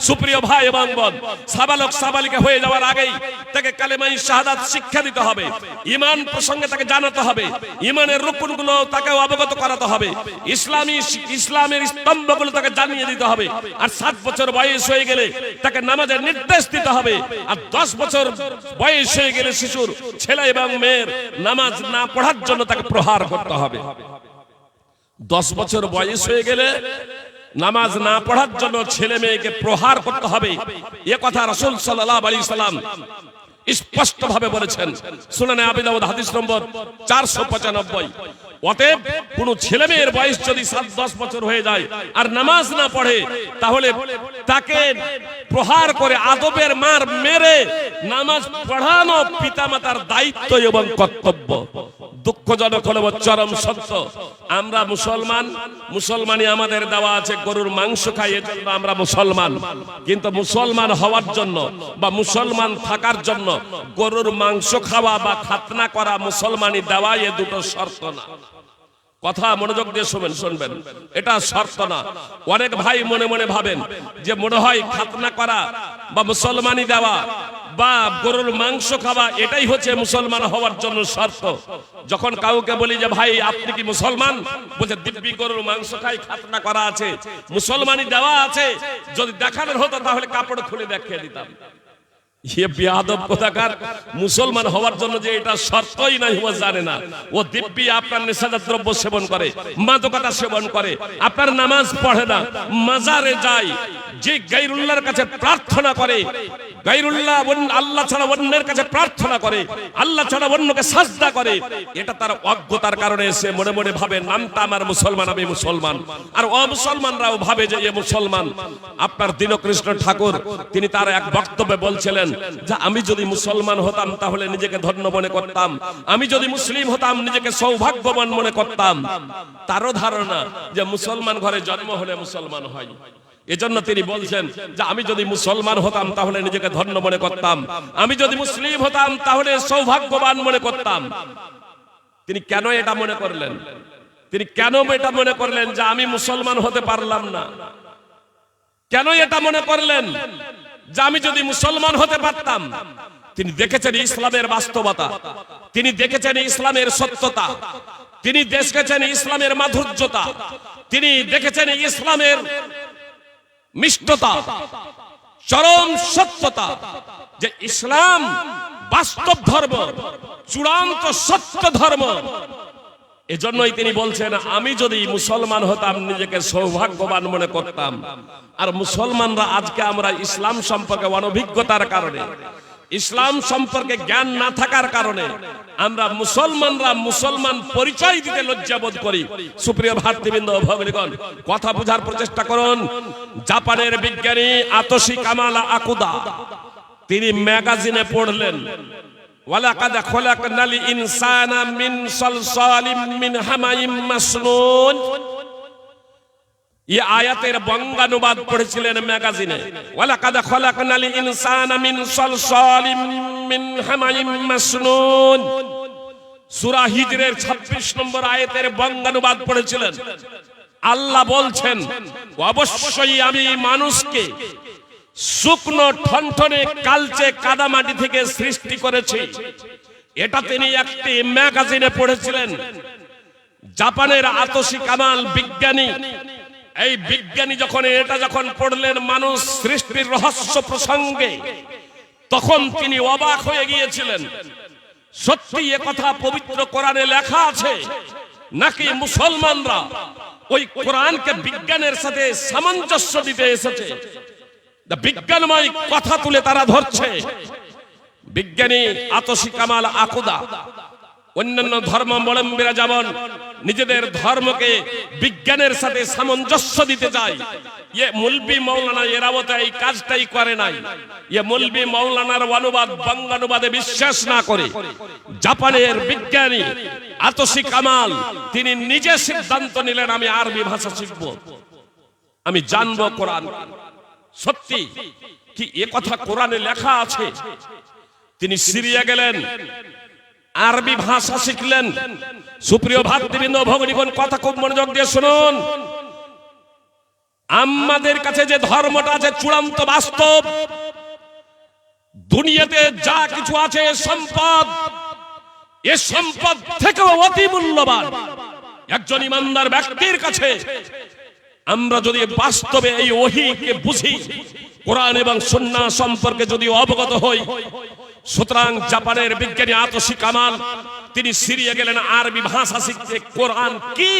সুপ্রিয় ভাই এবং বোন, সাবালক সাবালিকা হয়ে যাওয়ার আগেই তাকে কালেমায়ে শাহাদাত শিক্ষা দিতে হবে, ঈমান প্রসঙ্গে তাকে জানাতে হবে, ঈমানের রুকনগুলো তাকে অবগত করাতে হবে, ইসলামের স্তম্ভগুলো তাকে জানিয়ে দিতে হবে। আর 7 বছর বয়স হয়ে গেলে তাকে নামাজের নির্দেশ দিতে হবে। আর 10 বছর বয়স হয়ে গেলে শিশুর, ছেলে এবং মেয়ের নামাজ না পড়ার জন্য তাকে প্রহার করতে হবে। 10 বছর বয়স হয়ে গেলে নামাজ না পড়ার জন্য ছেলে মেয়েকে প্রহার করতে হবে। এ কথা রাসূল সাল্লাল্লাহু আলাইহি সাল্লাম স্পষ্ট ভাবে বলেছেন। সুনানে আবি দাউদ হাদিস নম্বর 495। অতএব কোন ছেলে মেয়ের বয়স যদি 7-10 বছর হয়ে যায় আর নামাজ না পড়ে, তাহলে তাকে প্রহার করে আদবের মার মেরে নামাজ পড়ানো পিতামাতার দায়িত্ব এবং কর্তব্য। দুঃখজনক হলেও চরম সত্য, আমরা মুসলমানি আমাদের দেওয়া আছে, গরুর মাংস খাই, এজন্য আমরা মুসলমান। কিন্তু মুসলমান হওয়ার জন্য বা মুসলমান থাকার জন্য গরুর মাংস খাওয়া বা খাতনা করা মুসলমানি দেওয়া, এ দুটো শর্ত না। কথা মনোযোগ দিয়ে শুনবেন, এটা শর্ত না। অনেক ভাই মনে মনে ভাবেন যে মনে হয় খাতনা করা বা মুসলমানি দেওয়া বা গরুর মাংস খাওয়া এটাই হচ্ছে মুসলমান হওয়ার জন্য শর্ত। যখন কাউকে বলি যে ভাই আপনি কি মুসলমান, বলছে দিব্যি গরুর মাংস খাই, খাতনা করা আছে, মুসলমানি দেওয়া আছে, যদি দেখানোর হতো তাহলে কাপড় খুলে দেখিয়ে দিতাম। বেয়াদব কোথাকার, মুসলমান হওয়ার জন্য যে এটা শর্তই নাই ও জানে না। ও দিব্যি আপনার নেশাজাত দ্রব্য সেবন করে, মাদকতা সেবন করে, আপনার নামাজ পড়ে না, মাজারে যায়, যে গায়রুল্লাহর কাছে প্রার্থনা করে, গায়রুল্লাহ আল্লাহ ছাড়া অন্যের কাছে প্রার্থনা করে, আল্লাহ ছাড়া অন্যকে সাজদা করে, এটা তার অজ্ঞতার কারণে এসে মনে মনে ভাবে নামটা আমার মুসলমান, আমি মুসলমান। আর অমুসলমানরাও ভাবে যে এ মুসলমান। আপনার দীনকৃষ্ণ ঠাকুর তিনি তার এক বক্তব্যে বলছিলেন যে আমি যদি মুসলমান হতাম তাহলে নিজেকে ধন্য মনে করতাম, আমি যদি মুসলিম হতাম নিজেকে সৌভাগ্যবান মনে করতাম। তারও ধারণা যে মুসলমান ঘরে জন্ম হলে মুসলমান হয়, এজন্য তিনি বলছেন যে আমি যদি মুসলমান হতাম তাহলে নিজেকে ধন্য মনে করতাম, আমি যদি মুসলিম হতাম তাহলে সৌভাগ্যবান মনে করতাম। তিনি কেন এটা মনে করলেন? তিনি কেন এটা মনে করলেন যে আমি মুসলমান হতে পারলাম না? কেন এটা মনে করলেন যে আমি যদি মুসলমান হতে পারতাম? তিনি দেখেছেন ইসলামের বাস্তবতা, তিনি দেখেছেন ইসলামের সত্যতা, তিনি দেখেছেন ইসলামের মাধুর্যতা, তিনি দেখেছেন ইসলামের মিষ্টতা, চরম সত্যতা, যে ইসলাম বাস্তব ধর্ম, চূড়ান্ত সত্য ধর্ম। এজন্যই তিনি বলছেন আমি যদি মুসলমান হতাম নিজেকে সৌভাগ্যবান মনে করতাম। আর মুসলমানরা আজকে আমরা ইসলাম সম্পর্কে অনভিজ্ঞতার কারণে, ইসলাম সম্পর্কে জ্ঞান না থাকার কারণে আমরা মুসলমান পরিচয় দিতে লজ্জা বোধ করি। সুপ্রিয় ভাতৃবৃন্দ, ভগ্নীগণ, কথা বোঝার প্রচেষ্টা করুন। জাপানের বিজ্ঞানী আতোশি কামালা আকুদা তিনি ম্যাগাজিনে পড়লেন, ওয়ালাকাদ খলাকনাল ইনসানা মিন সালসালিম মিন হামাইম মাসনুন। এই আয়াতের বঙ্গানুবাদ পড়েছিলেন ম্যাগাজিনে, ওয়ালাকাদ খলাকনাল ইনসানা মিন সালসালিম মিন হামাইম মাসনুন। সূরা হিজরের 26 নম্বর আয়াতের বঙ্গানুবাদ পড়েছিলেন। আল্লাহ বলছেন অবশ্যই আমি মানুষকে শুকনো ঠনঠনে কালচে কাদামাটি থেকে সৃষ্টি করেছি। এটা তিনি একটি ম্যাগাজিনে পড়েছিলেন। জাপানের আতোশি কামাল বিজ্ঞানী, এই বিজ্ঞানী যখন পড়লেন মানুষ সৃষ্টির রহস্য প্রসঙ্গে, তখন তিনি অবাক হয়ে গিয়েছিলেন। সত্যি এ কথা পবিত্র কোরআনে লেখা আছে নাকি মুসলমানরা ওই কোরআনকে বিজ্ঞানের সাথে সামঞ্জস্য দিতে এসেছে? বিজ্ঞানময় কথা তুলে তারা ধরছে। বিজ্ঞানী আতোশি কামাল আকুদা অন্যান্য ধর্মাবলম্বীরা যেমন নিজেদের ধর্মকে বিজ্ঞানের সাথে সামঞ্জস্য দিতে চায়, মৌলবি মৌলানা এরাও তো এই কাজটাই করে নাই। মৌলবি মৌলানার অনুবাদ বঙ্গানুবাদে বিশ্বাস না করে জাপানের বিজ্ঞানী আতোশি কামাল তিনি নিজে সিদ্ধান্ত নিলেন আমি আরবি ভাষা শিখব, আমি জানবো কোরআন। সত্যি কি এ কথা কোরআনে লেখা আছে? তিনি সিরিয়া গেলেন, আরবি ভাষা শিখলেন। সুপ্রিয় ভাতৃবৃন্দ, ভগ্নীগণ, কথা খুব মনোযোগ দিয়ে শুনুন। আমাদের কাছে যে ধর্মটা আছে চূড়ান্ত বাস্তব। দুনিয়াতে যা কিছু আছে সম্পদ, এ সম্পদ থেকেও অতি মূল্যবান একজন ইমানদার ব্যক্তির কাছে আমরা যদি বাস্তবে এই ওহীকে বুঝি, কোরআন এবং সুন্নাহ সম্পর্কে যদি অবগত হই। সুতরাং জাপানের বিজ্ঞানী আতোশি কামাল তিনি সিরিয়া গেলেন আরবি ভাষা শিখতে। কোরআন কি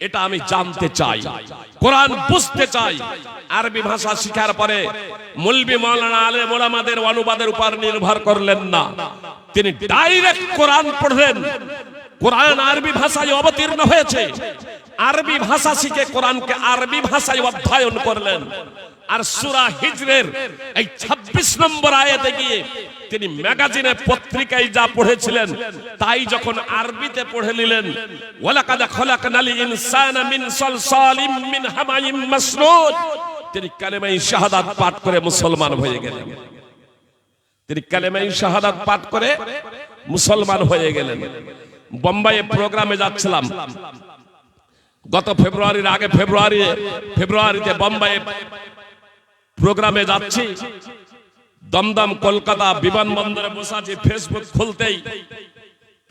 এটা আমি জানতে চাই, কোরআন বুঝতে চাই। আরবি ভাষা শিখার পরে মৌলভী মাওলানা আলেম ওলামাদের অনুবাদের উপর নির্ভর করলেন না, তিনি ডাইরেক্ট কোরআন পড়লেন। কোরআন আরবি ভাষায় অবতীর্ণ হয়েছে, আরবি ভাষা শিখে কোরআনকে আরবি ভাষায় অধ্যয়ন করলেন। আর সূরা হিজরের এই 26 নম্বর আয়াতে গিয়ে তিনি ম্যাগাজিনে পত্রিকায় যা পড়েছিলেন তাই যখন আরবিতে পড়ে নিলেন, ওয়ালাকাদ খলাকনাল ইনসানা মিন সালসালিম মিন হামাইম মাসনুদ, তিনি কালেমা শাহাদাত পাঠ করে মুসলমান হয়ে গেলেন। তিনি কালেমা শাহাদাত পাঠ করে মুসলমান হয়ে গেলেন। বোম্বাইয়ে প্রোগ্রামে যাচ্ছিলাম গত ফেব্রুয়ারির আগে, ফেব্রুয়ারিতে বোম্বাইয়ে প্রোগ্রামে যাচ্ছি। দমদম কলকাতা বিমানবন্দরে বসে আছি, ফেসবুক খুলতেই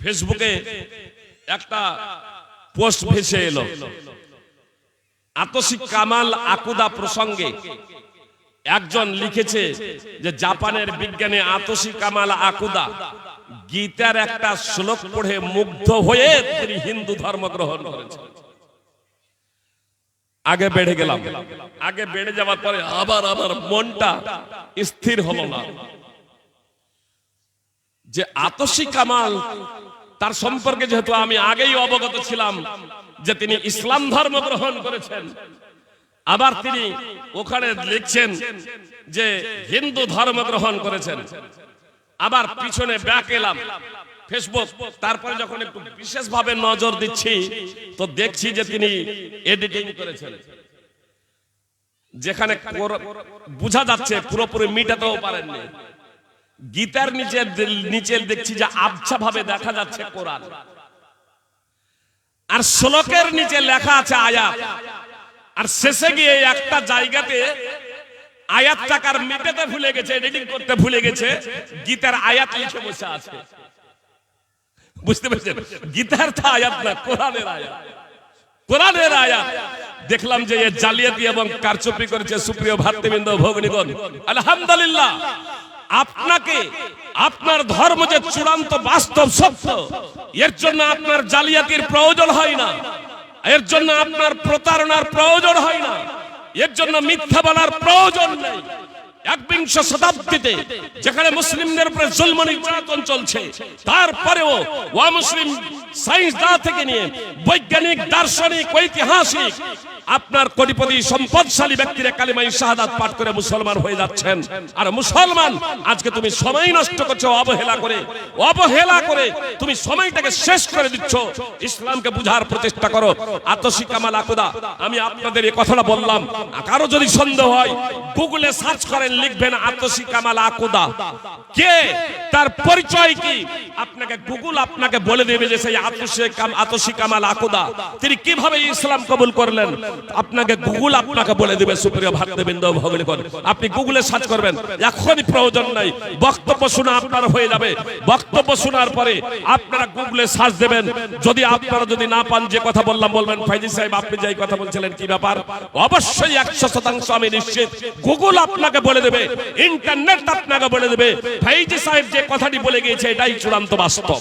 ফেসবুকে একটা পোস্ট ভেসে এলো আতোশি কামাল আকুদা প্রসঙ্গে। একজন লিখেছে যে জাপানের বিজ্ঞানী আতোশি কামাল আকুদা গীতার একটা শ্লোক পড়ে মুগ্ধ হয়ে তিনি হিন্দু ধর্ম গ্রহণ করেছেন। আগে বেড়ে গেলাম, আগে বেড়ে যাওয়ার পরে আবার আমার মনটা স্থির হলো না যে আতোশি কামাল তার সম্পর্কে যেহেতু আমি আগেই অবগত ছিলাম যে তিনি ইসলাম ধর্ম গ্রহণ করেছেন, আবার তিনি ওখানে লিখছেন যে হিন্দু ধর্ম গ্রহণ করেছেন। আবার পিছনে ব্যাক এলাম ফেসবুক, তারপরে যখন একটু বিশেষভাবে নজর দিচ্ছি তো দেখছি যে তিনি এডিটিং করেছেন, যেখানে বোঝা যাচ্ছে পুরোপুরি মিটাতেও পারেননি। গীতার নিচে দেখছি যে আবছা ভাবে দেখা যাচ্ছে কোরআন, আর শ্লোকের নিচে লেখা আছে আয়াত, আর শেষে গিয়ে একটা জায়গাতে আয়াতটাকে আর মিটাতে ভুলে গেছে, এডিটিং করতে ভুলে গেছে, গীতার আয়াত লিখে বসে আছে। বুঝতে পেরেছেন? গীতার তো আয়াত না, কোরআনের আয়াত, কোরআনের আয়াত। দেখলাম যে এ জালিয়াতি এবং কারচুপি করেছে। সুপ্রিয় ভাতৃবৃন্দ, ভগ্নীগণ, আলহামদুলিল্লাহ, আপনাকে আপনার ধর্ম যে চূড়ান্ত বাস্তব সত্য, এর জন্য আপনার জালিয়াতির প্রয়োজন হয় না, এর জন্য আপনার প্রতারণার প্রয়োজন হয় না, এর জন্য মিথ্যা বলার প্রয়োজন নেই। একবিংশ শতাব্দীতে যেখানে মুসলিমদের উপরে জুলম নির্যাতন চলছে, তারপরেও অমুসলিম সায়েন্সদান থেকে নিয়ে বৈজ্ঞানিক, দার্শনিক, ঐতিহাসিক আপনার কোটিপতি সম্পদশালী ব্যক্তিরা কালিমা শাহাদাত পাঠ করে মুসলমান হয়ে যাচ্ছেন। আর মুসলমান আজকে তুমি সময় নষ্ট করছো অবহেলা করে তুমি সময়টাকে শেষ করে দিচ্ছ। ইসলামকে বুঝার প্রচেষ্টা করো। আতোশি কামাল আকুদা, আমি আপনাদের এই কথাটা বললাম, কারো যদি সন্দেহ হয় গুগলে সার্চ করেন, লিখবেন আতোশি কামাল আকুদা কে, তার পরিচয় কি, আপনাকে গুগল আপনাকে বলে দেবে যে সেই আতোশি কামাল আকুদা তিনি কিভাবে ইসলাম কবুল করলেন। আপনাকে গুগল আপনাকে বলে দিবে। সুপ্রিয় ভাতৃবৃন্দ, ভগ্নীগণ, আপনি গুগলে সার্চ করবেন, এখনই প্রয়োজন নাই, বক্তব্য শোনা আপনার হয়ে যাবে। বক্তব্য শোনার পরে আপনারা গুগলে সার্চ দেবেন। যদি আপনারা যদি না পান, যে কথা বললাম বলবেন, ফাইজি সাহেব আপনি যে কথা বলছিলেন কি ব্যাপার, অবশ্যই 100% আমি নিশ্চিত গুগল আপনাকে বলে দেবে, ইন্টারনেট আপনাকে বলে দেবে ফাইজি সাহেব যে কথাটি বলে গিয়েছে এটাই চূড়ান্ত বাস্তব।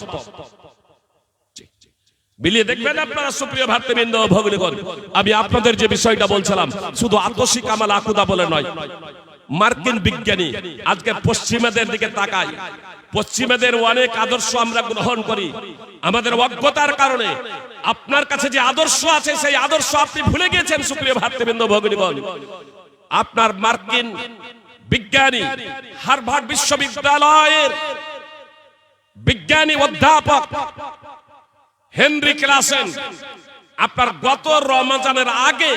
বিলিয়ে দেখবেন আপনারা। সুপ্রিয় ভাতৃবৃন্দ, ভগ্নীগণ, আমি আপনাদের যে বিষয়টা বলছিলাম, শুধু আতোশি কামাল আকুদা বলে নয়, মার্কিন বিজ্ঞানী আজকে পশ্চিমাদের দিকে তাকায়, পশ্চিমাদের অনেক আদর্শ আমরা গ্রহণ করি, আমাদের অজ্ঞতার কারণে আপনার কাছে যে আদর্শ আছে সেই আদর্শ আপনি ভুলে গিয়েছেন। সুপ্রিয় ভাতৃবৃন্দ, ভগ্নীগণ, আপনার মার্কিন বিজ্ঞানী, হার্ভার্ড বিশ্ববিদ্যালয়ের বিজ্ঞানী অধ্যাপক হেনরি ক্লাসেন, আপনার গত রমজানের আগে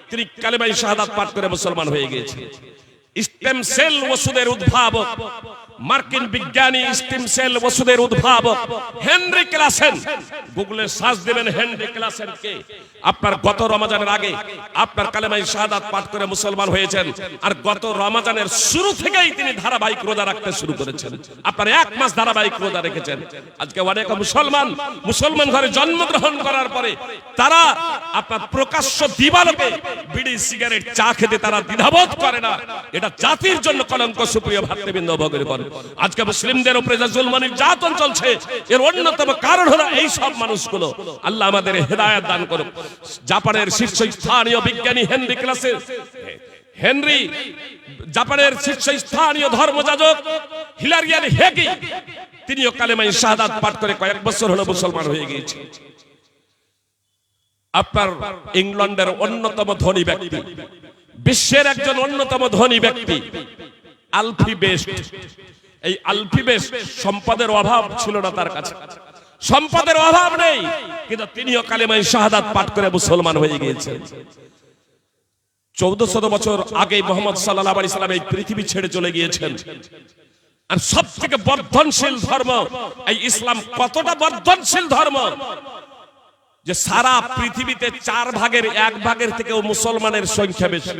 তিনি কালিমা শাহাদাত পাঠ করে মুসলমান হয়ে গিয়েছেন। স্টেম সেল ওষুধের উদ্ভাবক মার্কিন বিজ্ঞানী স্টিম সেল ওষুধের উদ্ভাবক হেনরি ক্লাসেন, গুগলে সার্চ দিবেন হেনরি ক্লাসেন কে। আপনার গত রমজানের আগে আপনার কালেমায়ে শাহাদাত পাঠ করে মুসলমান হয়েছেন, আর গত রমজানের শুরু থেকেই তিনি ধারাবাহিক রোজা রাখতে শুরু করেছেন। আপনার 1 মাস ধারাবাহিক রোজা রেখেছেন। আজকে অনেক মুসলমান ঘরে জন্মগ্রহণ করার পরে তারা আপনার প্রকাশ্য দিবালোকে বিড়ি সিগারেট চা খেতে তারা দ্বিধাবোধ করে না। এটা জাতির জন্য কলঙ্ক। সুপ্রিয় ভাতৃবৃন্দ, ভগবান, আজকে মুসলিমদের উপরে যে জুলম নির্যাতন চলছে এর অন্যতম কারণ হলো এই সব মানুষগুলো। আল্লাহ আমাদের হেদায়েত দান করুক। জাপানের শীর্ষস্থানীয় বিজ্ঞানী জাপানের শীর্ষস্থানীয় ধর্মযাজক হিলারিয়ান হেগি, তিনিও কালেমায়ে শাহাদাত পাঠ করে কয়েক বছর হলো মুসলমান হয়ে গিয়েছে। আপনার ইংল্যান্ডের অন্যতম ধনী ব্যক্তি, বিশ্বের একজন অন্যতম ধনী ব্যক্তি আলফি বেস্ট। এই আলফি বেস্ট সম্পদের অভাব ছিল না তার কাছে, সম্পদের অভাব নেই, কিন্তু তিনিও কালেমায়ে শাহাদাত পাঠ করে মুসলমান হয়ে গিয়েছেন। 1400 বছর আগে মুহাম্মদ সাল্লাল্লাহু আলাইহি সাল্লাম এই পৃথিবী ছেড়ে চলে গিয়েছেন। আর সবথেকে বর্ধনশীল ধর্ম এই ইসলাম। কতটা বর্ধনশীল ধর্ম যে সারা পৃথিবীতে 4 ভাগের 1 ভাগের থেকেও মুসলমানের সংখ্যা বেশি।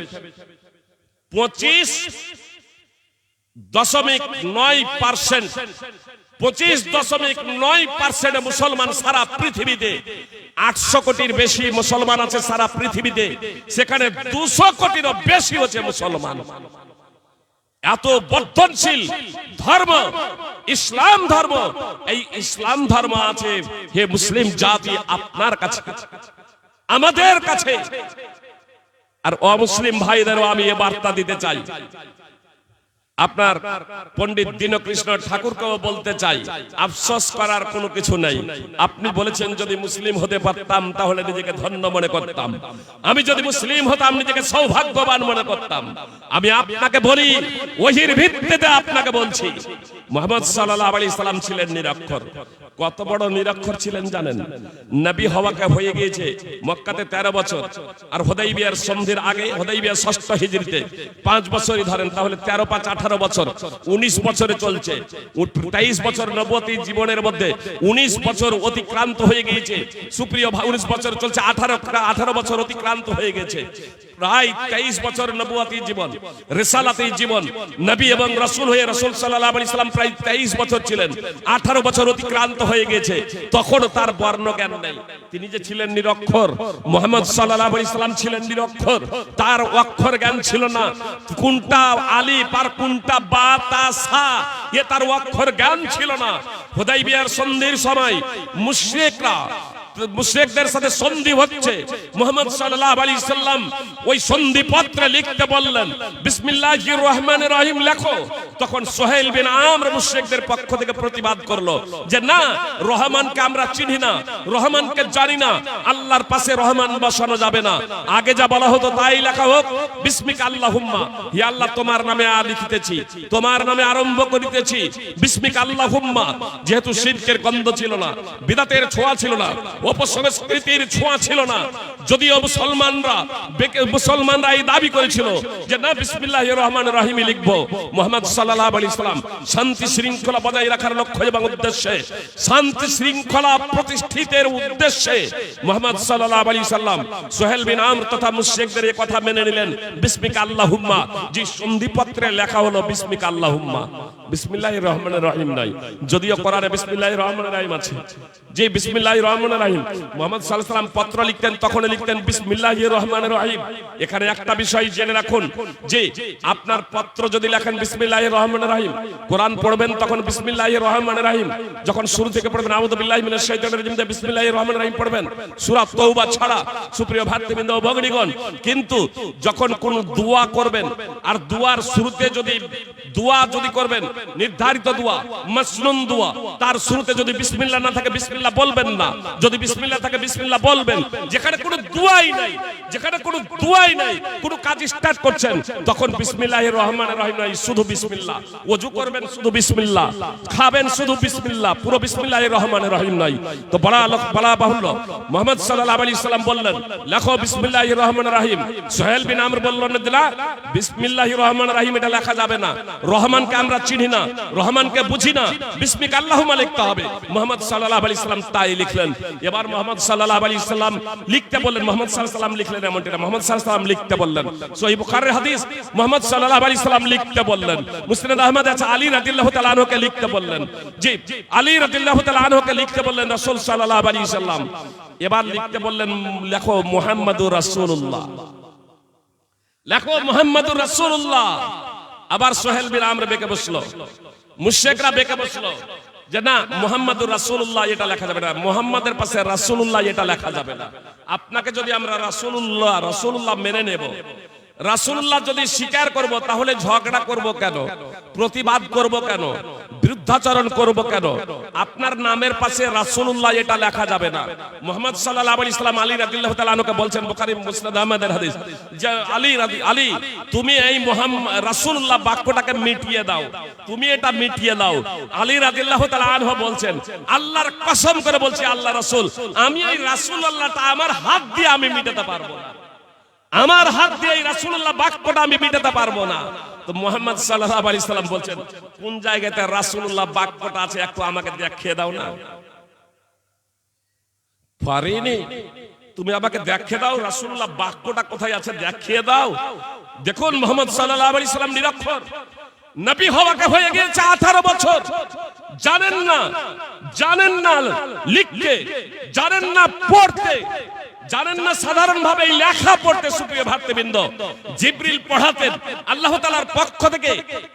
25.9% মুসলমান সারা পৃথিবীতে। 800 কোটির বেশি মুসলমান আছে সারা পৃথিবীতে, সেখানে 200 কোটিরও বেশি হচ্ছে মুসলমান। এত বর্ধনশীল ধর্ম ইসলাম ধর্ম। এই ইসলাম ধর্ম আছে হে মুসলিম জাতি আপনার কাছে, আমাদের কাছে। আর অমুসলিম ভাইদেরও আমি এ বার্তা দিতে চাই। আপনার পণ্ডিত দীনকৃষ্ণ ঠাকুরকেও বলতে চাই, আফসোস করার কোনো কিছু নাই। আপনি বলেছেন যদি মুসলিম হতে পারতাম তাহলে নিজেকে ধন্য মনে করতাম। আমি যদি মুসলিম হতাম নিজেকে সৌভাগ্যবান মনে করতাম। আমি আপনাকে বলি, ওহীর ভিত্তিতে আপনাকে বলছি, মুহাম্মদ সাল্লাল্লাহু আলাইহি সাল্লাম ছিলেন নিরক্ষর। কত বড় নিরক্ষর ছিলেন জানেন? নবী হওয়াকে হয়ে গিয়েছে মক্কাতে 13 বছর, আর হুদাইবিয়ার সন্ধির আগে, হুদাইবিয়া 6ষ্ঠ হিজরিতে 5 বছরই ধরেন, তাহলে 13 5 18 বছর, 19 বছরে চলছে। 23 বছর নবুয়তি জীবনের মধ্যে 19 বছর অতিক্রান্ত হয়ে গিয়েছে। সুপ্রিয় ভাই, 19 বছর চলছে, 18 বছর অতিক্রান্ত হয়ে গেছে। প্রায় 23 বছর নবুয়তি জীবন, রিসালাতি জীবন, নবী এবং রাসূল হয়ে রাসূল সাল্লাল্লাহু আলাইহি সাল্লাম প্রায় 23 বছর ছিলেন। 18 বছর অতিক্রান্ত হয়ে গেছে, তখন তার বর্ণ জ্ঞান নেই। তিনি যে ছিলেন নিরক্ষর, মুহাম্মদ সাল্লাল্লাহু আলাইহি সাল্লাম ছিলেন নিরক্ষর, তার অক্ষর জ্ঞান ছিল না। কোনটা আলিফ আর কোনটা বা তা সা, এ তার অক্ষর জ্ঞান ছিল না। হুদাইবিয়ার সন্ধির সময় মুশরিকদের সাথে সন্ধি হচ্ছে, মুহাম্মদ সাল্লাল্লাহু আলাইহি সাল্লাম ওই সন্ধি পত্রে লিখতে বললেন, বিসমিল্লাহির রহমানির রহিম লেখো। তখন সুহাইল বিন আমর মুশরিকদের পক্ষ থেকে প্রতিবাদ করলো যে না, রহমানকে আমরা চিনি না, রহমানকে জানি না, আল্লাহর পাশে রহমান বসানো যাবে না। আগে যা বলা হতো তাই লেখা হোক, বিসমিকা আল্লাহুম্মা, হে আল্লাহ তোমার নামে লিখিতেছি, তোমার নামে আরম্ভ করিতেছি, বিসমিকা আল্লাহুম্মা। যেহেতু শিরকের গন্ধ ছিল না, বিদআতের ছোঁয়া ছিল না, অপসংস্কৃতির ছোঁয়া ছিল না, যদিও মুসলমানরা এই দাবি করেছিল যে না, বিসমিল্লাহির রহমানির রহিম লিখবো। মুহাম্মদ সাল্লাল্লাহু আলাইহি সাল্লাম শান্তি শৃঙ্খলা বজায় রাখার লক্ষ্য এবং উদ্দেশ্যে, শান্তি শৃঙ্খলা প্রতিষ্ঠিতের উদ্দেশ্যে মুহাম্মদ সাল্লাল্লাহু আলাইহি সাল্লাম সুহাইল বিন আমর তথা মুশরিকদের এই কথা মেনে নিলেন, বিসমিকা আল্লাহুম্মা। যে সন্ধিপত্রে লেখা হলো বিসমিকা আল্লাহুম্মা, বিসমিল্লাহির রহমানির রহিম নাই। যদিও কোরআনে বিসমিল্লাহির রহমানির রহিম আছে। যে বিসমিল্লাহির রহমানির রহিম মুহাম্মদ সাল্লাল্লাহু আলাইহি সাল্লাম পত্র লিখতেন, তখন লিখতেন বিসমিল্লাহির রহমানির রহিম। এখানে একটা বিষয় জেনে রাখুন যে আপনার পত্র যদি লেখেন বিসমিল্লাহির রহমানির রহিম, কোরআন পড়বেন তখন বিসমিল্লাহির রহমানির রহিম। যখন শুরু থেকে পড়বেন আউযু বিল্লাহি মিনাশ শাইতানির রাজিম দিয়ে বিসমিল্লাহির রহমানির রহিম পড়বেন, সূরা তাওবা ছাড়া। সুপ্রিয় ভাতৃবৃন্দ ও ভগ্নীগণ, কিন্তু যখন কোন দোয়া করবেন, আর দোয়ার শুরুতে যদি করবেন নির্ধারিত দোয়া, মাসনুন দোয়া, তার শুরুতে যদি বিসমিল্লাহ না থাকে বিসমিল্লাহ বলবেন না, যদি বিসমিল্লাহ থাকে বিসমিল্লাহ বলবেন। যেখানে কোনো দোয়াই নাই, কোনো কাজ স্টার্ট করছেন তখন বিসমিল্লাহির রহমানির রহিম নাই, শুধু বিসমিল্লাহ বিসমিল্লাহ, ওযু করবেন শুধু বিসমিল্লাহ, খাবেন শুধু বিসমিল্লাহ, পুরো বিসমিল্লাহির রহমানির রহিম নাই। তো বলা বাহুল্য মুহাম্মদ সাল্লাল্লাহু আলাইহি সাল্লাম বললেন লেখো বিসমিল্লাহির রহমানির রহিম। সোহেল বিন আমর বললেন দিলা বিসমিল্লাহির রহমানির রহিম এটা লেখা যাবে না, রহমানকে আমরা চিনি না, রহমানকে বুঝি না, বিসমিকা আল্লাহুম্মা লিখতে হবে। মুহাম্মদ সাল্লাল্লাহু আলাইহি সাল্লাম তাই লিখলেন। এবার মুহাম্মদ সাল্লাল্লাহু আলাইহি সাল্লাম লিখতে বললেন, মুহাম্মদ সাল্লাল্লাহু আলাইহি সাল্লাম লিখলেন এমনটা মুহাম্মদ সাল্লাল্লাহু আলাইহি সাল্লাম লিখতে বললেন। সহিহ বুখারীর হাদিস মুহাম্মদ সাল্লাল্লাহু আলাইহি সাল্লাম লিখতে বললেন। মুসনাদ আহমদ আছে আলী রাদিয়াল্লাহু তাআলা আনহুকে লিখতে বললেন। জি, আলী রাদিয়াল্লাহু তাআলা আনহুকে লিখতে বললেন রাসূল সাল্লাল্লাহু আলাইহি সাল্লাম। এবার লিখতে বললেন লেখো মুহাম্মাদুর রাসূলুল্লাহ, লেখো মুহাম্মাদুর রাসূলুল্লাহ। আবার সোহেল বিন আমর বেঁকে বসলো, মুশরিকরা বেঁকে বসলো যে না মুহাম্মাদুর রাসূলুল্লাহ এটা লেখা যাবে না, মুহাম্মাদের পাশে রাসূলুল্লাহ এটা লেখা যাবে না। আপনাকে যদি আমরা রাসূলুল্লাহ মেনে নেব, রাসূলুল্লাহ যদি স্বীকার করব, তাহলে ঝগড়া করব কেন, প্রতিবাদ করব কেন, বিরুদ্ধাচরণ করব কেন? আপনার নামের পাশে রাসূলুল্লাহ এটা লেখা যাবে না। মুহাম্মদ সাল্লাল্লাহু আলাইহি সাল্লাম আলী রাদিয়াল্লাহু তাআলা আনহুকে বলছেন, বুখারী মুসনাদ আহমদের হাদিস, যে আলী তুমি এই রাসূলুল্লাহ বাক্যটাকে মিটিয়ে দাও, তুমি এটা মিটিয়ে দাও। আলী রাদিয়াল্লাহু তাআলা আনহু বলছেন, আল্লাহর কসম করে বলছি আল্লাহ রাসূল, আমি এই রাসূলুল্লাহটা আমার হাত দিয়ে আমি মিটাতে পারবো না, আমার হাত দিয়ে এই রাসূলুল্লাহ বাক্যটা আমি মিটাতে পারবো না। তো মুহাম্মদ সাল্লাল্লাহু আলাইহি সাল্লাম বলছেন, কোন জায়গাতে রাসূলুল্লাহ বাক্যটা আছে একটু আমাকে দেখিয়ে দাও না। পারিনি, তুমি আমাকে দেখিয়ে দাও রাসূলুল্লাহ বাক্যটা কোথায় আছে, দেখিয়ে দাও। দেখুন মুহাম্মদ সাল্লাল্লাহু আলাইহি সাল্লাম নিরক্ষর, নবী হওয়াকে হয়ে গিয়েছে 18 বছর, জানেন না লিখতে, জানেন না পড়তে, জানেন না সাধারণ ভাবে লেখা পড়তে। সুপ্রিয় ভাতৃবৃন্দ, জিবরিল পড়াতেন, আল্লাহ তাআলার পক্ষ থেকে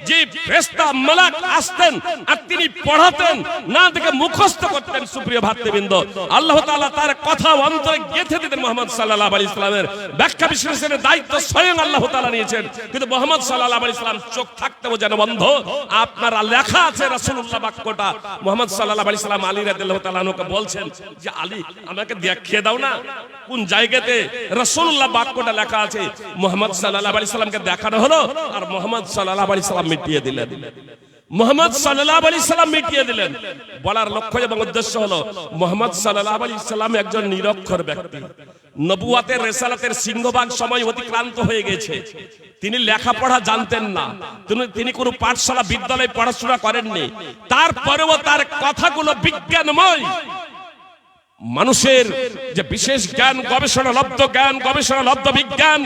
যে ফেরেশতা মালাক আসতেন আর তিনি পড়াতেন, না দেখে মুখস্থ করতেন। সুপ্রিয় ভাতৃবৃন্দ, আল্লাহ তাআলা তার কথা অন্তরে গেঁথে দিতেন। মুহাম্মদ সাল্লাল্লাহু আলাইহি সাল্লামের ব্যাখ্যা বিশ্লেষণের দায়িত্ব স্বয়ং আল্লাহ তাআলা নিয়েছেন, কিন্তু মুহাম্মদ সাল্লাল্লাহু আলাইহি সাল্লাম চোখ থাকতেও যেন বন্ধ। আপনারা লেখা আছে রাসূলুল্লাহ বাক্যটা। মুহাম্মদ সাল্লাল্লাহু আলাইহি সাল্লাম আলী রাদিয়াল্লাহু তাআলা আনহুকে বলছেন যে আলী আমাকে দেখিয়ে দাও না কোন জায়গাতে রাসূলুল্লাহ বাক্যটা লেখা আছে। মুহাম্মদ সাল্লাল্লাহু আলাইহি সাল্লামকে দেখানো হলো, আর মুহাম্মদ সাল্লাল্লাহু আলাইহি সাল্লাম মিটিয়ে দিলেন। মুহাম্মদ সাল্লাল্লাহু আলাইহি সাল্লাম মিটিয়ে দিলেন। বলার লক্ষ্য এবং উদ্দেশ্য হলো মুহাম্মদ সাল্লাল্লাহু আলাইহি সাল্লাম একজন নিরক্ষর ব্যক্তি, নবুয়াতের রিসালাতের সিংহভাগ সময় অতিক্রান্ত হয়ে গেছে। তিনি লেখাপড়া জানতেন না, তিনি কোনো পাঠশালা বিদ্যালয়ে পড়াশোনা করেননি, তারপরেও তার কথাগুলো বিজ্ঞানময়। মানুষের যে বিশেষ জ্ঞান, গবেষণালব্ধ বিজ্ঞান,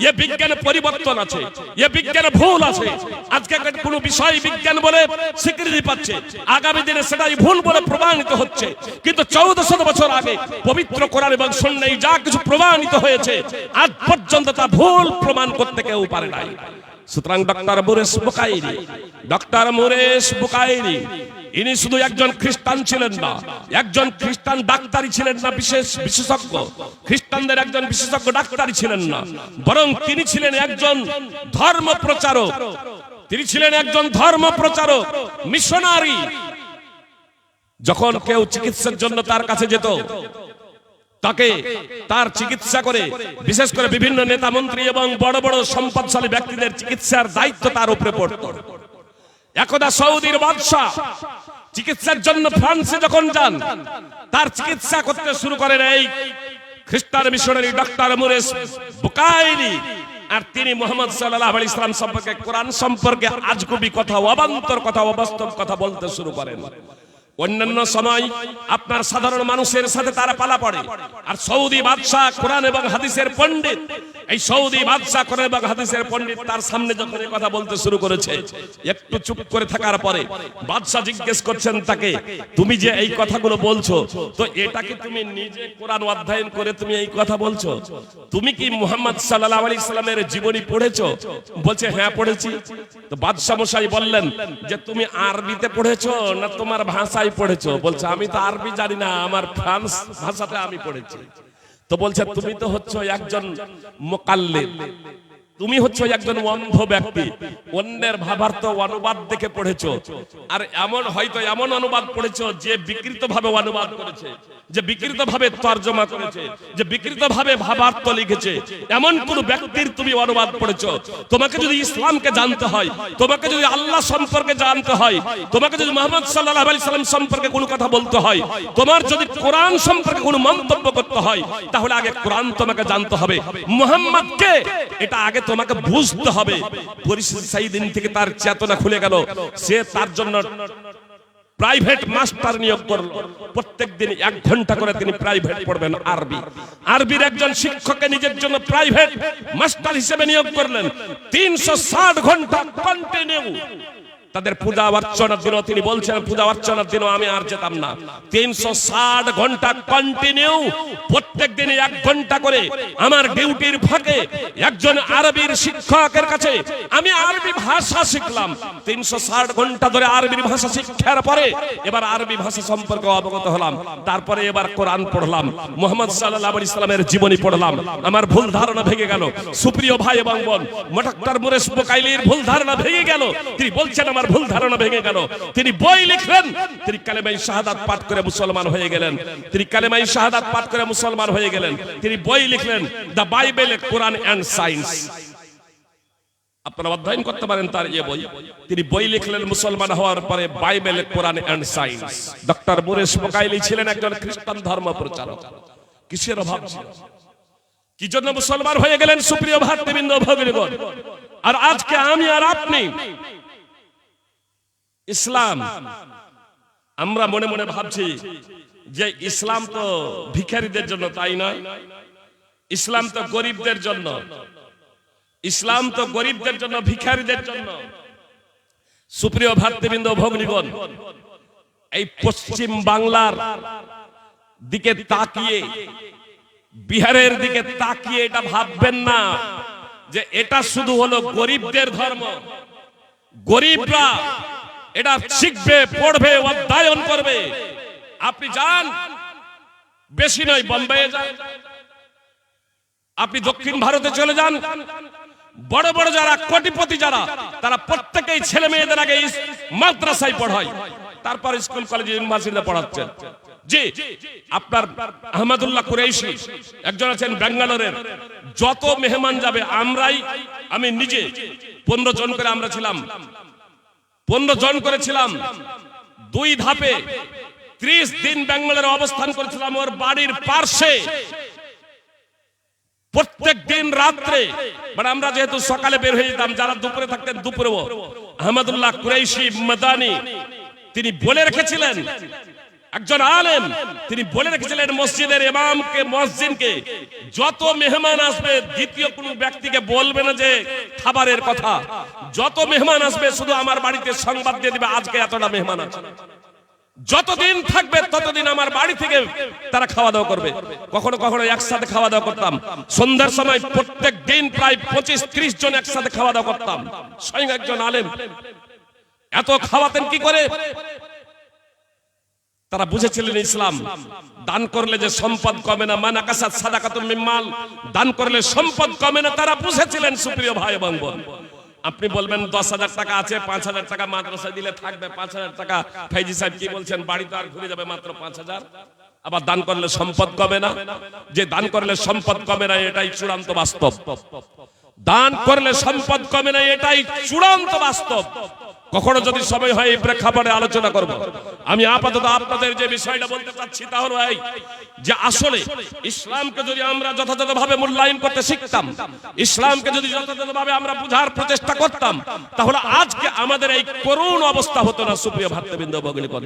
এ বিজ্ঞানে পরিবর্তন আছে, এ বিজ্ঞানে ভুল আছে। আজকে কোন বিষয় বিজ্ঞান বলে স্বীকৃতি পাচ্ছে, আগামী দিনে সেটাই ভুল বলে প্রমাণিত হচ্ছে। কিন্তু 1400 বছর আগে পবিত্র কোরআন এবং সুন্নাহয় যা কিছু প্রমাণিত হয়েছে, আজ পর্যন্ত তা ভুল প্রমাণ করতে কেউ পারে নাই। সুতরাং ডক্টর মোরেশ বুকাইরি ইনি শুধু একজন খ্রিস্টান ছিলেন না, একজন খ্রিস্টান ডাক্তারই ছিলেন না, বিশেষজ্ঞ খ্রিস্টানদের একজন বিশেষজ্ঞ ডাক্তারই ছিলেন না, বরং তিনি ছিলেন একজন ধর্ম প্রচারক, মিশনারি। যখন কেউ চিকিৎসার জন্য তার কাছে যেত, তাকে তার চিকিৎসা করে, বিশেষ করে বিভিন্ন নেতা মন্ত্রী এবং বড় বড় সম্পদশালী ব্যক্তিদের চিকিৎসার দায়িত্ব তার উপরে পড়ত। একদা সৌদির বাদশা চিকিৎসার জন্য ফ্রান্সে যখন যান, তার চিকিৎসা করতে শুরু করেন এই খ্রিস্টান মিশনারি ডক্টর মোরেশ বুকাইরি। আর তিনি মুহাম্মদ সাল্লাল্লাহু আলাইহি সাল্লাম সম্পর্কে, কোরআন সম্পর্কে আজগুবি কথা, অবান্তর কথা, অবাস্তব কথা বলতে শুরু করেন। অন্যান্য সময় আপনার সাধারণ মানুষের সাথে তারা পালা পড়ে, আর সৌদি বাদশা কোরআন এবং হাদিসের পণ্ডিত, এই সৌদি বাদশা কোরআন এবং হাদিসের পণ্ডিত তার সামনে যখন এই কথা বলতে শুরু করেছে, একটু চুপ করে থাকার পরে বাদশা জিজ্ঞেস করছেন তাকে, তুমি যে এই কথাগুলো বলছো, তো এটা কি তুমি নিজে কোরআন অধ্যয়ন করে তুমি এই কথা বলছো? তুমি কি মুহাম্মদ সাল্লাল্লাহু আলাইহি সাল্লামের জীবনী পড়েছো? বলছে হ্যাঁ পড়েছি। তো বাদশা মশাই বললেন যে তুমি আরবিতে পড়েছো না তোমার ভাষায় পড়েছো? বলছে আমি তো আরবি জানি না, আমার ফ্রান্স ভাষাতে আমি পড়েছি। তো বলছে তুমি তো হচ্ছ একজন মুকাল্লিদ, তুমি হচ্ছে একজন অন্ধ ব্যক্তি, অন্যের ভাবার্থ অনুবাদ দেখে পড়েছো, আর এমন হয়তো এমন অনুবাদ পড়েছো যে বিকৃত ভাবে অনুবাদ করেছে, যে বিকৃত ভাবে তর্জমা করেছে, যে বিকৃত ভাবে ভাবার্থ লিখেছে, এমন কোন ব্যক্তির তুমি অনুবাদ পড়েছো। তোমাকে যদি ইসলামকে জানতে হয়, তোমাকে যদি আল্লাহ সম্পর্কে জানতে হয়, তোমাকে যদি মুহাম্মদ সাল্লাল্লাহু আলাইহি সাল্লাম সম্পর্কে কোনো কথা বলতে হয়, তোমার যদি কোরআন সম্পর্কে কোনো মন্তব্য করতে হয়, তাহলে আগে কোরআন তোমাকে জানতে হবে, মুহাম্মদ কে এটা আগে তোমাকে বুঝতে হবে। পরিস্থিতি সেই দিন থেকে তার চেতনা খুলে গেল, সে তার জন্য প্রাইভেট মাস্টার নিয়োগ করলো। প্রত্যেকদিন 1 ঘন্টা করে তিনি প্রাইভেট পড়বেন আরবি। আরবির একজন শিক্ষককে নিজের জন্য প্রাইভেট মাস্টার হিসেবে নিয়োগ করলেন। 360 ঘন্টা কন্টিনিউ তাদের পূজা অর্চনার দিনও তিনি বলছেন, পূজা অর্চনার দিনও আমি আর যেতাম না। 360 ঘন্টা কন্টিনিউ, প্রত্যেক দিনে 1 ঘন্টা করে আমার ডিউটির ফাঁকে একজন আরবির শিক্ষকের কাছে আমি আরবি ভাষা শিখলাম। 360 ঘন্টা ধরে আরবি ভাষা শিক্ষার পরে এবার আরবি ভাষা সম্পর্কে অবগত হলাম। তারপরে এবার কোরআন পড়লাম, মুহাম্মদ সাল্লাল্লাহু আলাইহি সাল্লামের জীবনী পড়লাম। আমার ভুল ধারণা ভেঙে গেল। সুপ্রিয় ভাই এবং বোন, ডক্টর মুরেশ বুকাইলির ভুল ধারণা ভেঙে গেল। তিনি বলছেন আমার ভুল ধারণা ভেঙে গেল। তিনি বই লিখলেন, তিনি কালেমায়ে শাহাদাত পাঠ করে মুসলমান হয়ে গেলেন। তিনি কালেমায়ে শাহাদাত পাঠ করে মুসলমান হয়ে গেলেন। তিনি বই লিখলেন, the Bible, Quran and science. আপনারা অধ্যয়ন করতে পারেন তার এই বই। তিনি বই লিখলেন মুসলমান হওয়ার পরে, Bible, Quran and science. Doctor Maurice Bucaille ছিলেন একজন খ্রিস্টান ধর্ম প্রচারক। কিসের অভাব ছিল? কি জন্য মুসলমান হয়ে গেলেন সুপ্রিয় ভাতৃবৃন্দ, ভগ্নীগণ? আর আজকে আমি আর আপনি ইসলাম, আমরা মনে মনে ভাবছি যে ইসলাম তো ভিখারিদের জন্য, তাই নয়। ইসলাম তো গরিবদের জন্য, ইসলাম তো গরিবদের জন্য, ভিখারিদের জন্য। সুপ্রিয় ভাতৃবৃন্দ, ভগ্নীগণ, এই পশ্চিম বাংলার দিকে তাকিয়ে, বিহারের দিকে তাকিয়ে এটা ভাববেন না যে এটা শুধু হলো গরিবদের ধর্ম। গরিবরা এটা শিখবে, পড়বে, অধ্যয়ন করবে। আপনি যান, বেশি নয়, বোম্বাইয়ে যান, আপনি দক্ষিণ ভারতে চলে যান, বড় বড় যারা কোটিপতি যারা, তারা প্রত্যেকেই ছেলে মেয়েদের আগে মাদ্রাসায় পড়ায়, তারপর স্কুল কলেজ ইউনিভার্সিটিতে পড়াচ্ছেন। জি, আপনার আহমদুল্লাহ কুরাইশি একজন আছেন ব্যাঙ্গালোরের। যত মেহমান যাবে, আমি নিজে 15 জন করে আমরা ছিলাম, 15 জন করেছিলাম। 2 ধাপে 30 দিন ব্যাঙ্গালোরে অবস্থান করেছিলাম। ওর বাড়ির পার্শ্বে প্রত্যেক দিন রাত্রে, মানে আমরা যেহেতু সকালে বের হয়ে যেতাম, যারা দুপুরে থাকতেন দুপুরেও, আহমদুল্লাহ কুরাইশি মাদানী তিনি বলে রেখেছিলেন, একজন আলেম, তিনি বলে রেখেছিলেন মসজিদের ইমামকে, মসজিদকে, যত মেহমান আসবে দ্বিতীয় কোন ব্যক্তিকে বলবে না যে খাবারের কথা। যত মেহমান আসবে শুধু আমার বাড়িতে সংবাদ দিয়ে দিবে আজকে এতটা মেহমান আছে। যতদিন থাকবে ততদিন আমার বাড়ি থেকে তারা খাওয়া দাওয়া করবে। কখনো কখনো একসাথে খাওয়া দাওয়া করতাম। সন্ধ্যার সময় প্রত্যেক দিন প্রায় 25-30 জন একসাথে খাওয়া দাওয়া করতাম। স্বয়ং একজন আলেম। এত খাওয়াতেন কি করে? তারা বুঝেছিলেন ইসলাম দান করলে যে সম্পদ কমে না, মান আকাসাত সাদাকাতুম মিন মাল, দান করলে সম্পদ কমে না, তারা বুঝেছিলেন। সুপ্রিয় ভাই এবং বোন, আপনি বলবেন 10,000 টাকা আছে, 5,000 টাকা মাদ্রাসায় দিলে থাকবে, 5,000 টাকা ফাইজি সাহেব কি বলছেন, বাড়িতে আর ঘুরে যাবে মাত্র 5,000। আবার দান করলে সম্পদ কমে না, যে দান করলে সম্পদ কমে না এটাই চূড়ান্ত বাস্তব। দান করলে সম্পদ কমে না এটাই চূড়ান্ত বাস্তব। কখনো যদি সময় হয় এই প্রেক্ষাপটে আলোচনা করব। আমি আপাতত আপনাদের যে বিষয়টা বলতে চাচ্ছি তা হলো এই, যে আসলে ইসলামকে যদি আমরা যথাযথভাবে মূল্যায়ন করতে শিখতাম, ইসলামকে যদি যথাযথভাবে আমরা বুঝার প্রচেষ্টা করতাম, তাহলে আজকে আমাদের এই করুণ অবস্থা হতো না। সুপ্রিয় ভাতৃবৃন্দ, ভগ্নীগণ,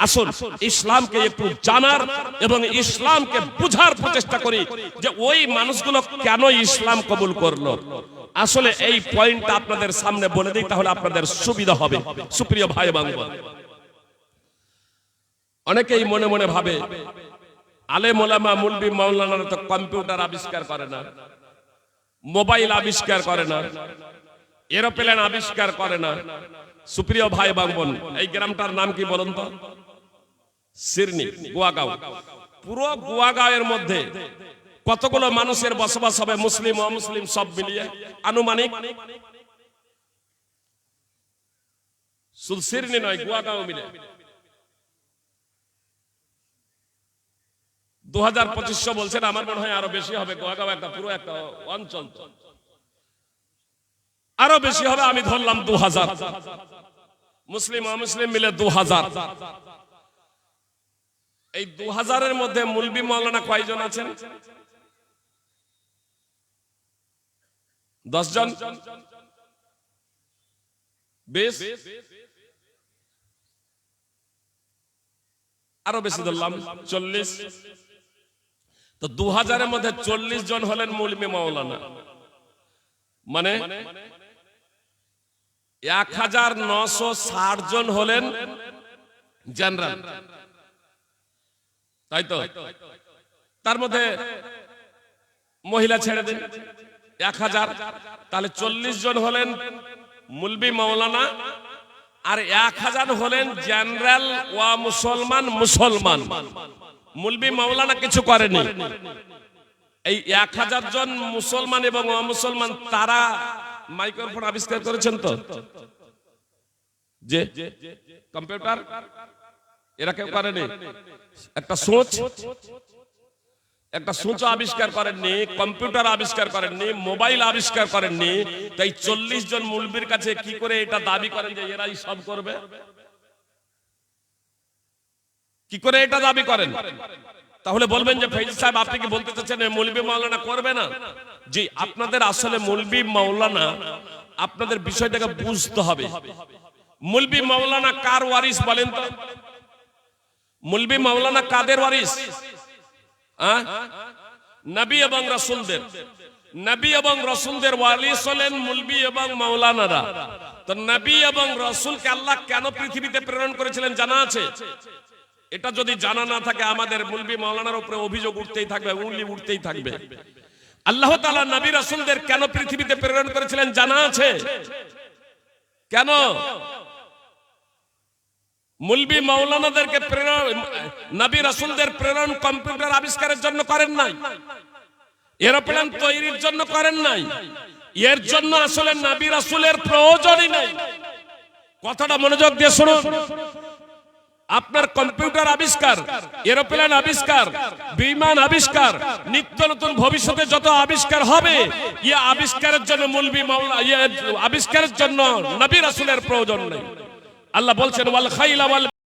আসুন ইসলামকে একটু জানার এবং ইসলামকে বুঝার প্রচেষ্টা করি যে ওই মানুষগুলো কেন ইসলাম কবুল করলো। আসলে এই পয়েন্টটা আপনাদের সামনে বলে দিই, তাহলে আপনাদের সুবিধা হবে। সুপ্রিয় ভাই এবং বোন, অনেকেই মনে মনে ভাবে আলেম ওলামা মুলবি মাওলানারা তো কম্পিউটার আবিষ্কার করে না, মোবাইল আবিষ্কার করে না, এরোপ্লেন আবিষ্কার করে না। সুপ্রিয় ভাই এবং বোন, এই গ্রামটার নাম কি বলুন তো? সিরনি, গোয়াগাঁও। পুরো গোয়াগাঁওয়ের মধ্যে কতগুলো মানুষের বসবাস হবে মুসলিম ও অমুসলিম সব মিলিয়ে আনুমানিক? শুধু সিরনি নয়, গুয়াগাঁও মিলে 2500 বলছেন। আমার মনে হয় আরো বেশি হবে। গুয়াগাঁও একটা পুরো একটা অঞ্চল, আরো বেশি হবে। আমি ধরলাম 2000, মুসলিম অমুসলিম মিলে 2000। এই 2000-এর মধ্যে মুলবি মাওলানা কয়জন আছেন? 10 জন, 20, আরো বেশি ধরলাম 40। তো 2000-এর মধ্যে 40 জন হলেন মুলবি মাওলানা, মানে 1960 জন হলেন জেনারেল, তাই তো? তার মধ্যে মহিলা ছেড়ে দিন 1000, তাহলে 40 জন হলেন মুলবি মাওলানা, আর 1000 হলেন জেনারেল ওয়া মুসলমান। মুলবি মাওলানা কিছু করেনি। এই 1000 জন মুসলমান এবং অমুসলমান তারা মাইক্রোফোন আবিষ্কার করেছেন তো, যে কম্পিউটার, এরা কেউ করেনি। একটা সূচ আবিষ্কার করেননি, কম্পিউটার আবিষ্কার করেননি, মোবাইল আবিষ্কার করেননি। তাই 40 জন মুলবির কাছে কি করে এটা দাবি করেন যে এরাই সব করবে? কি করে এটা দাবি করেন? তাহলে বলবেন যে ফৈজি সাহেব আপনি কি বলতে চাচ্ছেন মৌলবি মাওলানা করবে না? জি, আপনাদের আসলে মৌলবি মাওলানা আপনাদের বিষয়টাকে বুঝতে হবে। মৌলবি মাওলানা কার ওয়ারিস বলেন তো? মৌলবি মাওলানা কাদের ওয়ারিস? নবী এবং রাসূলদের। নবী এবং রাসূলদের ওয়ারিস হলেন মৌলবি এবং মাওলানারা। তো নবী এবং রাসূলকে আল্লাহ কেন পৃথিবীতে প্রেরণ করেছিলেন জানা আছে? এটা যদি জানা না থাকে আমাদের মুলবি মাওলানার উপরে অভিযোগ উঠতেই থাকবে, উঙ্গলি উঠতেই থাকবে। আল্লাহ তাআলা নবী রাসূলদের কেন পৃথিবীতে প্রেরণ করেছিলেন জানা আছে? কেন মুলবি মাওলানাদেরকে প্রেরণ, নবী রাসূলদের প্রেরণ কম্পিউটার আবিষ্কারের জন্য করেন নাই, এরোপ্লেন তৈরির জন্য করেন নাই। এর জন্য আসলে নবী রাসূলের প্রয়োজনই নাই। কথাটা মনোযোগ দিয়ে শুনুন। আপনার কম্পিউটার আবিষ্কার, এরোপ্লেন আবিষ্কার, বিমান আবিষ্কার, নিত্য নতুন ভবিষ্যতে যত আবিষ্কার হবে, ইয়া আবিষ্কারের জন্য মুলবি মাওলানা, ইয়া আবিষ্কারের জন্য নবী রাসূলের প্রয়োজন নেই। আল্লাহ বলছেন ওয়াল খাইলা ওয়াল